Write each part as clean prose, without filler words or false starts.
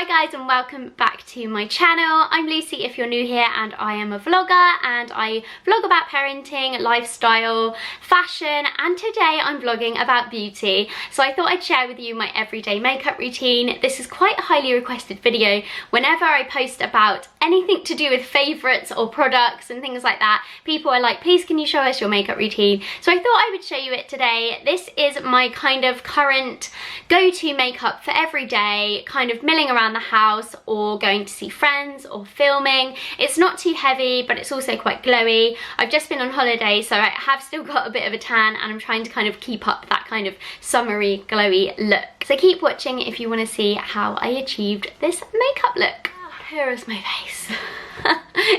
Hi guys and welcome back to my channel. I'm Lucy if you're new here, and I am a vlogger and I vlog about parenting, lifestyle, fashion, and today I'm vlogging about beauty. So I thought I'd share with you my everyday makeup routine. This is quite a highly requested video. Whenever I post about anything to do with favourites or products and things like that, people are like, please can you show us your makeup routine? So I thought I would show you it today. This is my kind of current go-to makeup for every day, kind of milling around the house or going to see friends or filming. It's not too heavy, but it's also quite glowy. I've just been on holiday, so I have still got a bit of a tan, and I'm trying to kind of keep up that kind of summery, glowy look. So keep watching if you want to see how I achieved this makeup look. Here is my face.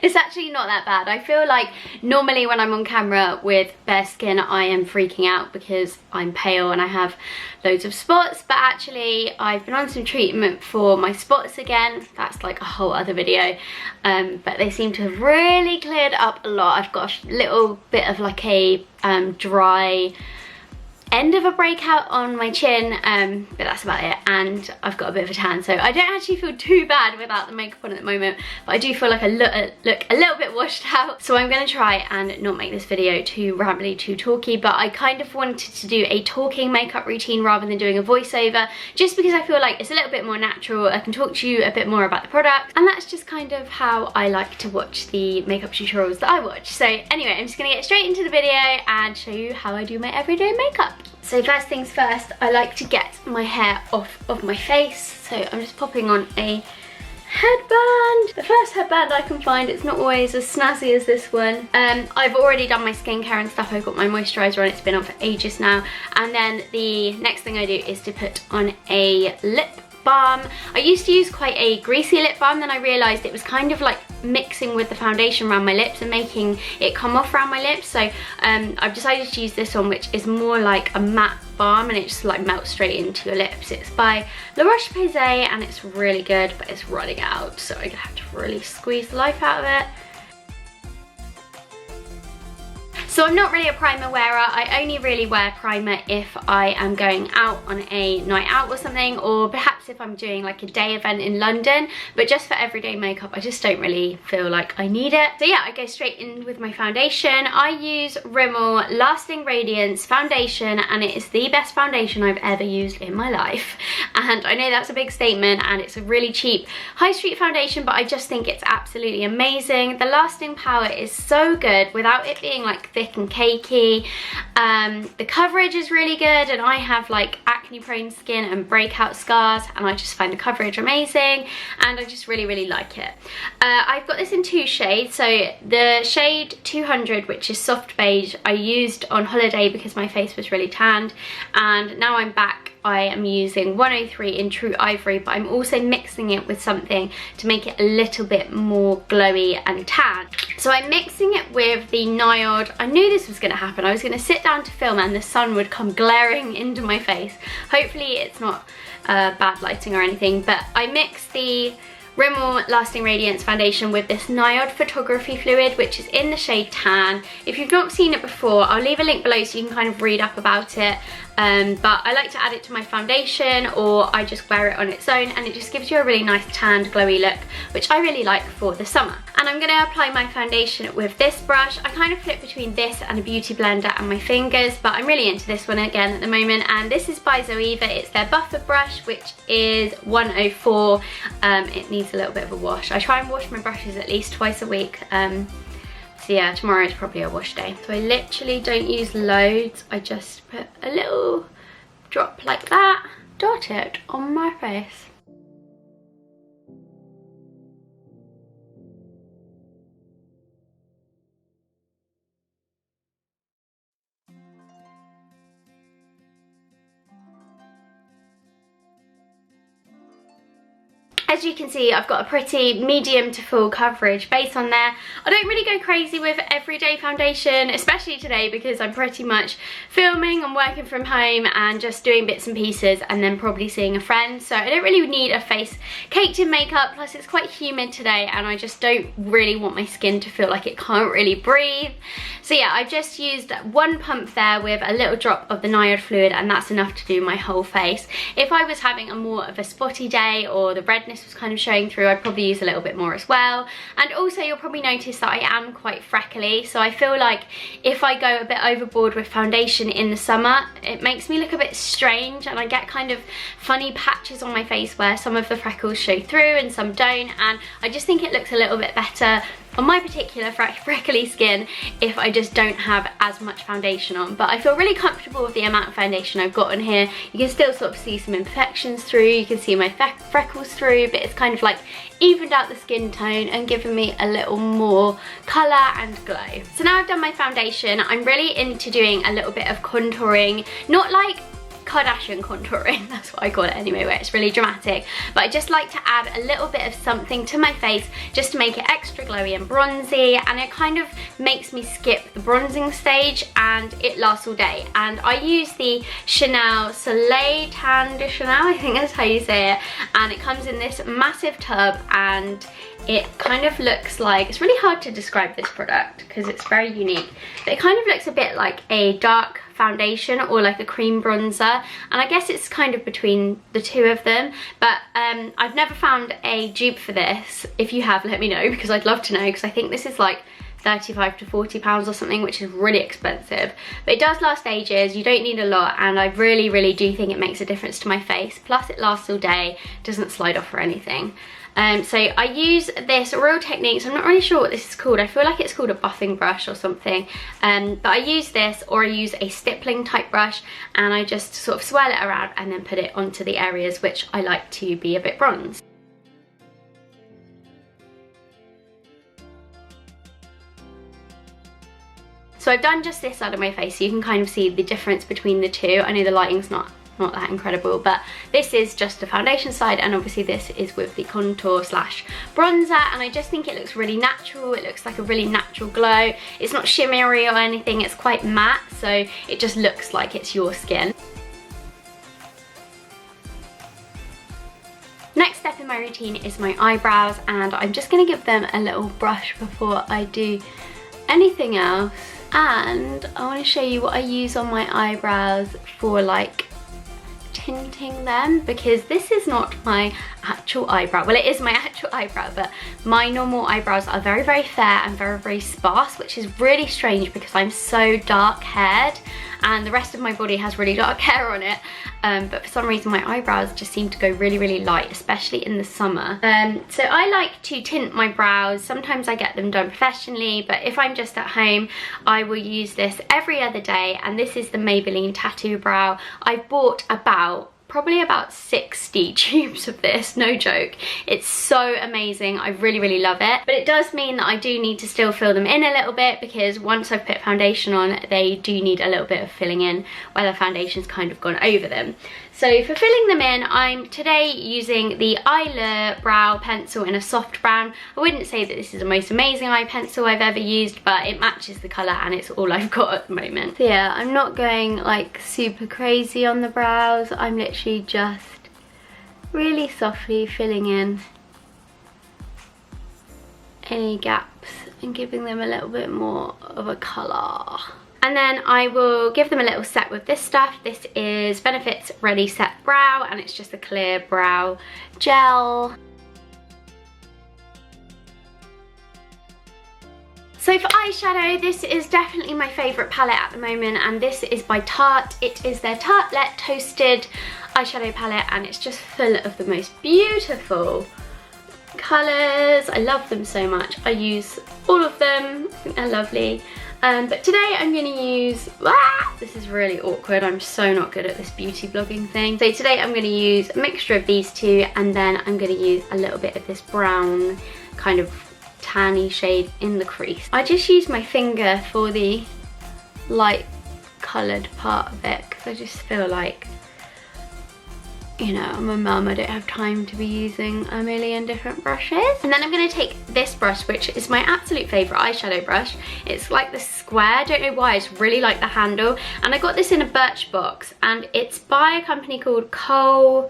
It's actually not that bad. I feel like normally when I'm on camera with bare skin I am freaking out because I'm pale and I have loads of spots, but actually I've been on some treatment for my spots again. That's like a whole other video, but they seem to have really cleared up a lot. I've got a little bit of like a dry end of a breakout on my chin, but that's about it, and I've got a bit of a tan, so I don't actually feel too bad without the makeup on at the moment, but I do feel like I look a little bit washed out. So I'm going to try and not make this video too rambly, too talky, but I kind of wanted to do a talking makeup routine rather than doing a voiceover, just because I feel like it's a little bit more natural. I can talk to you a bit more about the product, and that's just kind of how I like to watch the makeup tutorials that I watch. So anyway, I'm just going to get straight into the video and show you how I do my everyday makeup. So first things first, I like to get my hair off of my face, so I'm just popping on a headband. The first headband I can find. It's not always as snazzy as this one. I've already done my skincare and stuff. I've got my moisturiser on, it's been on for ages now, and then the next thing I do is to put on a lip balm. I used to use quite a greasy lip balm, then I realised it was kind of like mixing with the foundation around my lips and making it come off around my lips, so I've decided to use this one, which is more like a matte balm and it just like melts straight into your lips. It's by Roche Posay and it's really good, but it's running out, so I'm gonna have to really squeeze the life out of it. So I'm not really a primer wearer. I only really wear primer if I am going out on a night out or something, or perhaps if I'm doing like a day event in London, but just for everyday makeup I just don't really feel like I need it. So yeah, I go straight in with my foundation. I use Rimmel Lasting Radiance foundation, and it is the best foundation I've ever used in my life. And I know that's a big statement and it's a really cheap high street foundation, but I just think it's absolutely amazing. The lasting power is so good without it being like thick and cakey. The coverage is really good, and I have like acne prone skin and breakout scars, and I just find the coverage amazing, and I just really like it. I've got this in two shades. So the shade 200, which is soft beige, I used on holiday because my face was really tanned, and now I'm back I am using 103 in True Ivory, but I'm also mixing it with something to make it a little bit more glowy and tan. So I'm mixing it with the Niod. I knew this was going to happen. I was going to sit down to film and the sun would come glaring into my face. Hopefully it's not bad lighting or anything, but I mixed the Rimmel Lasting Radiance foundation with this Niod photography fluid, which is in the shade Tan. If you've not seen it before, I'll leave a link below so you can kind of read up about it. But I like to add it to my foundation, or I just wear it on its own, and it just gives you a really nice tanned glowy look, which I really like for the summer. And I'm going to apply my foundation with this brush. I kind of flip between this and a beauty blender and my fingers, but I'm really into this one again at the moment, and this is by Zoeva. It's their buffer brush, which is 104. It needs a little bit of a wash. I try and wash my brushes at least twice a week. So yeah, tomorrow is probably a wash day. So I literally don't use loads. I just put a little drop like that, dot it on my face. As you can see, I've got a pretty medium to full coverage base on there. I don't really go crazy with everyday foundation, especially today because I'm pretty much filming and working from home and just doing bits and pieces and then probably seeing a friend. So I don't really need a face caked in makeup, plus it's quite humid today and I just don't really want my skin to feel like it can't really breathe. So yeah, I just used one pump there with a little drop of the Niod fluid, and that's enough to do my whole face. If I was having a more of a spotty day or the redness redness was kind of showing through, I'd probably use a little bit more as well. And also you'll probably notice that I am quite freckly, so I feel like if I go a bit overboard with foundation in the summer, it makes me look a bit strange, and I get kind of funny patches on my face where some of the freckles show through and some don't, and I just think it looks a little bit better on my particular freckly skin if I just don't have as much foundation on. But I feel really comfortable with the amount of foundation I've got on here. You can still sort of see some imperfections through, you can see my freckles through, but it's kind of like evened out the skin tone and given me a little more colour and glow. So now I've done my foundation, I'm really into doing a little bit of contouring, not like Kardashian contouring, that's what I call it anyway, where it's really dramatic, but I just like to add a little bit of something to my face just to make it extra glowy and bronzy, and it kind of makes me skip the bronzing stage and it lasts all day. And I use the Chanel Soleil Tan de Chanel, I think that's how you say it, and it comes in this massive tub, and it kind of looks like, it's really hard to describe this product because it's very unique, but it kind of looks a bit like a dark foundation or like a cream bronzer, and I guess it's kind of between the two of them. But I've never found a dupe for this. If you have, let me know, because I'd love to know, because I think this is like 35 to 40 pounds or something, which is really expensive, but it does last ages, you don't need a lot, and I really do think it makes a difference to my face. Plus it lasts all day, doesn't slide off or anything. So I use this Real Techniques, I'm not really sure what this is called, I feel like it's called a buffing brush or something, but I use this, or I use a stippling type brush, and I just sort of swirl it around and then put it onto the areas which I like to be a bit bronzed. So I've done just this side of my face, so you can kind of see the difference between the two. I know the lighting's not that incredible, but this is just the foundation side, and obviously this is with the contour slash bronzer, and I just think it looks really natural. It looks like a really natural glow. It's not shimmery or anything, it's quite matte, so it just looks like it's your skin. Next step in my routine is my eyebrows, and I'm just going to give them a little brush before I do anything else. And I want to show you what I use on my eyebrows for like tinting them, because this is not my actual eyebrow. Well, it is my actual eyebrow, but my normal eyebrows are very fair and very sparse, which is really strange because I'm so dark haired and the rest of my body has really dark hair on it, but for some reason my eyebrows just seem to go really light, especially in the summer. So I like to tint my brows. Sometimes I get them done professionally, but if I'm just at home I will use this every other day, and this is the Maybelline Tattoo Brow. I've bought probably about 60 tubes of this, no joke. It's so amazing, I really love it. But it does mean that I do need to still fill them in a little bit, because once I've put foundation on, they do need a little bit of filling in where the foundation's kind of gone over them. So for filling them in, I'm today using the Eyebrow pencil in a soft brown. I wouldn't say that this is the most amazing eye pencil I've ever used, but it matches the colour and it's all I've got at the moment. So yeah, I'm not going like super crazy on the brows. I'm literally just really softly filling in any gaps and giving them a little bit more of a colour. And then I will give them a little set with this stuff. This is Benefit's Ready Set Brow, and it's just a clear brow gel. So for eyeshadow, this is definitely my favourite palette at the moment, and this is by Tarte. It is their Tartelette Toasted eyeshadow palette, and it's just full of the most beautiful colours. I love them so much. I use all of them, I think they're lovely. But today I'm going to use, this is really awkward, I'm so not good at this beauty blogging thing. So today I'm going to use a mixture of these two, and then I'm going to use a little bit of this brown kind of tanny shade in the crease. I just use my finger for the light coloured part of it, because I just feel like, you know, I'm a mum, I don't have time to be using a million different brushes. And then I'm going to take this brush, which is my absolute favourite eyeshadow brush. It's like the square, I don't know why, it's really like the handle. And I got this in a Birchbox, and it's by a company called Creatives.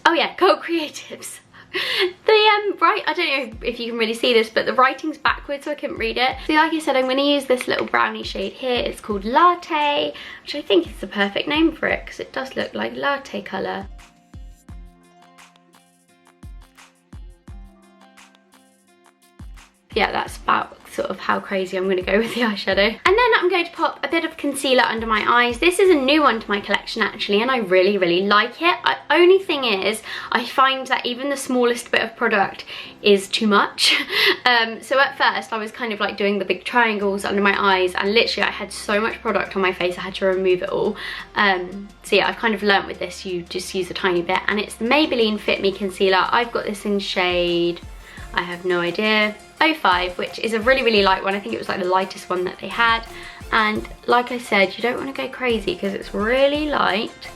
Oh yeah, Creatives. I don't know if you can really see this, but the writing's backwards, so I couldn't read it. So like I said, I'm going to use this little brownie shade here. It's called Latte, which I think is the perfect name for it because it does look like latte colour. Yeah, that's about sort of how crazy I'm going to go with the eyeshadow. And then I'm going to pop a bit of concealer under my eyes. This is a new one to my collection actually, and I really, really like it. Only thing is, I find that even the smallest bit of product is too much. So at first I was kind of like doing the big triangles under my eyes, and literally I had so much product on my face I had to remove it all. So yeah, I've kind of learnt with this, you just use a tiny bit, and it's the Maybelline Fit Me Concealer. I've got this in shade, I have no idea, 05, which is a really, really light one. I think it was like the lightest one that they had. And like I said, you don't want to go crazy because it's really light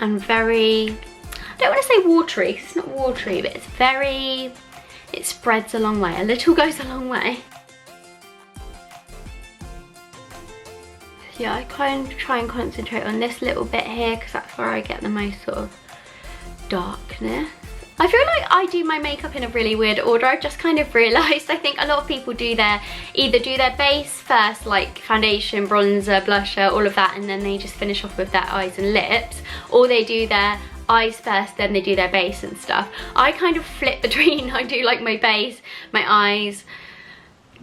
and very, I don't want to say watery because it's not watery, but it's very, it spreads a long way. A little goes a long way. So yeah, I kind of try and concentrate on this little bit here because that's where I get the most sort of darkness. I feel like I do my makeup in a really weird order. I've just kind of realised. I think a lot of people do either do their base first, like foundation, bronzer, blusher, all of that, and then they just finish off with their eyes and lips, or they do their eyes first, then they do their base and stuff. I kind of flip between. I do like my base, my eyes,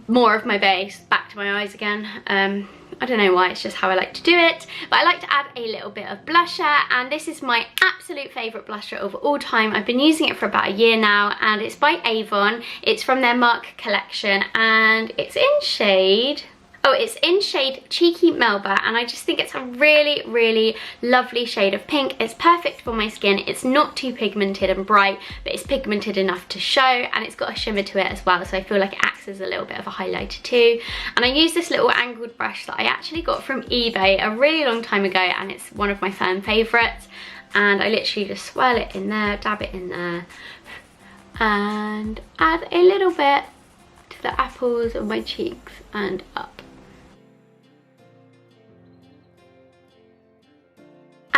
more of my base, back to my eyes again. I don't know why, it's just how I like to do it. But I like to add a little bit of blusher, and this is my absolute favourite blusher of all time. I've been using it for about a year now, and it's by Avon. It's from their Mark collection, and it's in shade... Oh, it's in shade Cheeky Melba, and I just think it's a really, really lovely shade of pink. It's perfect for my skin. It's not too pigmented and bright, but it's pigmented enough to show, and it's got a shimmer to it as well, so I feel like it acts as a little bit of a highlighter too. And I use this little angled brush that I actually got from eBay a really long time ago, and it's one of my fan favourites. And I literally just swirl it in there, dab it in there, and add a little bit to the apples of my cheeks and up.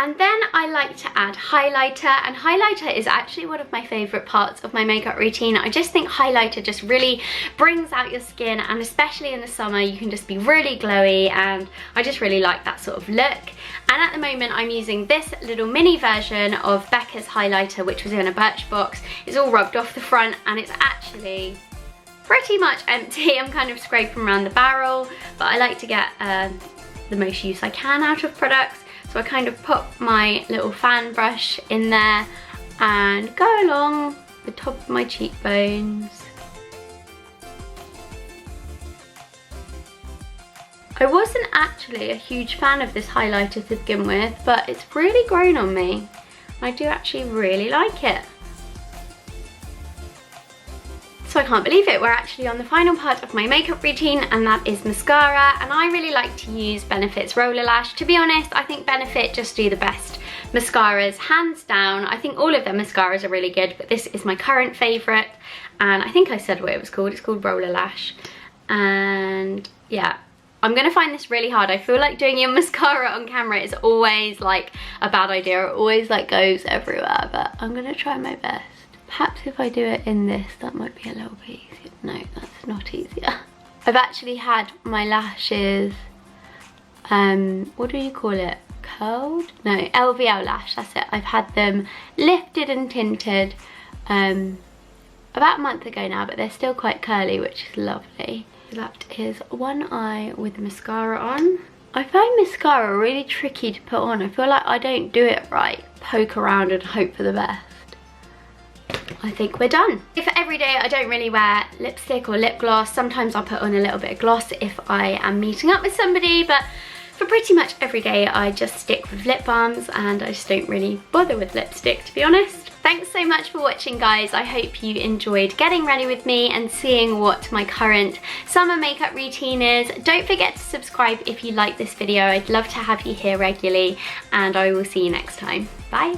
And then I like to add highlighter, and highlighter is actually one of my favourite parts of my makeup routine. I just think highlighter just really brings out your skin, and especially in the summer you can just be really glowy, and I just really like that sort of look. And at the moment I'm using this little mini version of Becca's highlighter, which was in a Birchbox. It's all rubbed off the front and it's actually pretty much empty. I'm kind of scraping around the barrel, but I like to get the most use I can out of products. So I kind of pop my little fan brush in there and go along the top of my cheekbones. I wasn't actually a huge fan of this highlighter to begin with, but it's really grown on me. I do actually really like it. So I can't believe it, we're actually on the final part of my makeup routine, and that is mascara. And I really like to use Benefit's Roller Lash. To be honest, I think Benefit just do the best mascaras, hands down. I think all of their mascaras are really good, but this is my current favourite, and I think I said what it was called. It's called Roller Lash. And yeah, I'm gonna find this really hard. I feel like doing your mascara on camera is always like a bad idea. It always like goes everywhere, but I'm gonna try my best. Perhaps if I do it in this, that might be a little bit easier. No, that's not easier. I've actually had my lashes, what do you call it? Curled? No, LVL lash, that's it. I've had them lifted and tinted about a month ago now, but they're still quite curly, which is lovely. That is one eye with mascara on. I find mascara really tricky to put on. I feel like I don't do it right. Poke around and hope for the best. I think we're done. For every day I don't really wear lipstick or lip gloss. Sometimes I'll put on a little bit of gloss if I am meeting up with somebody, but for pretty much every day I just stick with lip balms, and I just don't really bother with lipstick, to be honest. Thanks so much for watching, guys. I hope you enjoyed getting ready with me and seeing what my current summer makeup routine is. Don't forget to subscribe if you like this video. I'd love to have you here regularly, and I will see you next time. Bye.